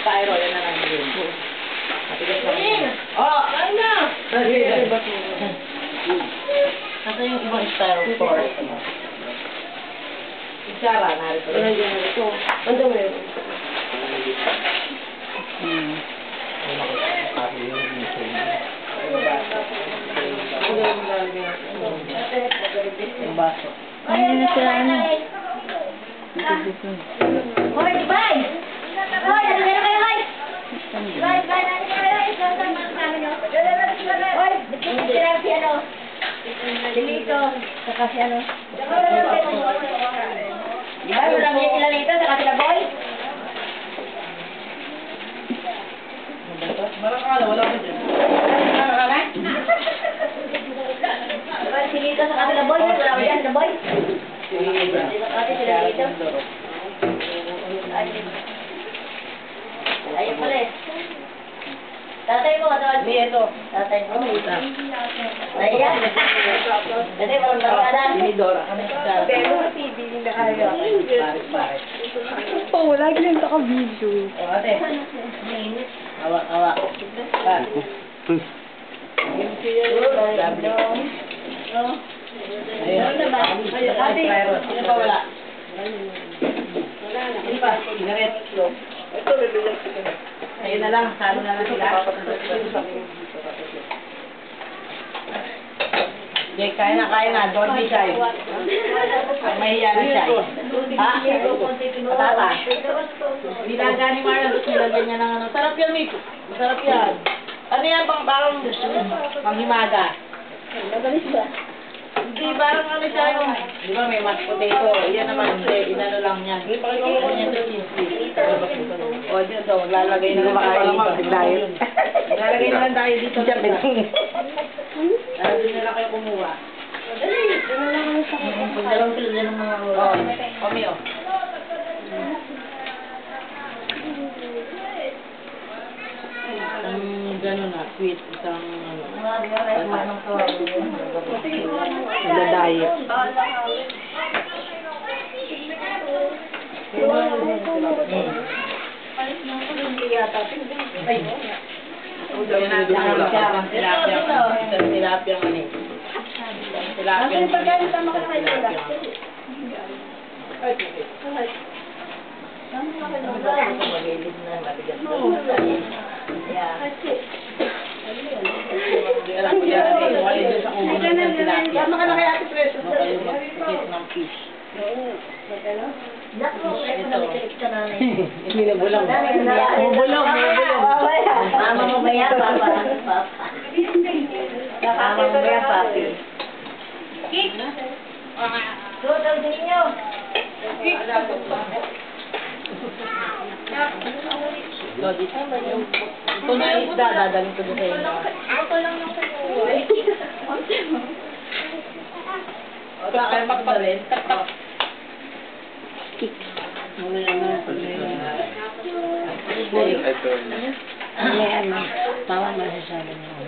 styro, yan na lang yun. Matigas na kayo. Oh! Kain na! Nasa yung ibang styro for? Isara, narito. Ito. Ano meron? Yung baso. Ayun na sila ano. Hoy, bye! Hoy, ano meron kayo, hoy? Bye, bye, ano kayo, hoy? Hoy, sila si ano? Dilito, saka si ano? Ay, walang bigyan sila nito, saka sila boy? Marang wala ko dyan. Diba, si Lito saka sila boy, wala ko dyan, sila boy? Saka sila dito. Ayun pala eh. Tatay mo, tawag. Hindi, ito. Tatay mo. Ayan. Kasi walang barkadan. Binidora. Pero TV, hindi na kaya. Pares. Oo, lagi lang naka-video. O, ate. Awa. Yung siya yung sabi. Ayun. Ate, sino pa wala? Sino pa? Sigaret. Ito, bibigyan ko ito. Ayun na lang, salo na lang sila. Okay, kaya na. Don't be shy. Ang mahiya na shy. Ha? Patata. Nilaga ni Marlon, tapos nilagyan niya ng ano. Sarap yan, Mick. Masarap yan. Ano yan, parang panghimaga. Magalis ba? Hindi, parang ano siya yung, di ba may mashed potato, yan naman hindi, inano lang yan. Ano yan sa cheesy. O, dito, lalagay na lang tayo dito. Lalagay na lang tayo dito. Doon na lang kayo kumuha. Pagdalawang sila dyan ng mga ulo. Kami o. Isang gano'n na, sweet, isang ano. Nagda-diet. Tilapia man eh. Tilapia man. Magilid na, matigas na. Yeah. Alam ko yan, wali doon sa ulo ng tilapia. Tama ka na kaya ate Preso. Kayo mag-tikit ng fish. Minabulang. Mubulong. Mama mo ba yan, papa? Mama mo ba yan, papi? Tutol din ninyo. Lodi, ito na isda, dadaling ko doon sa inyo. Ako lang ng Wala kayo magparin. Ano, tawang masasabi niya.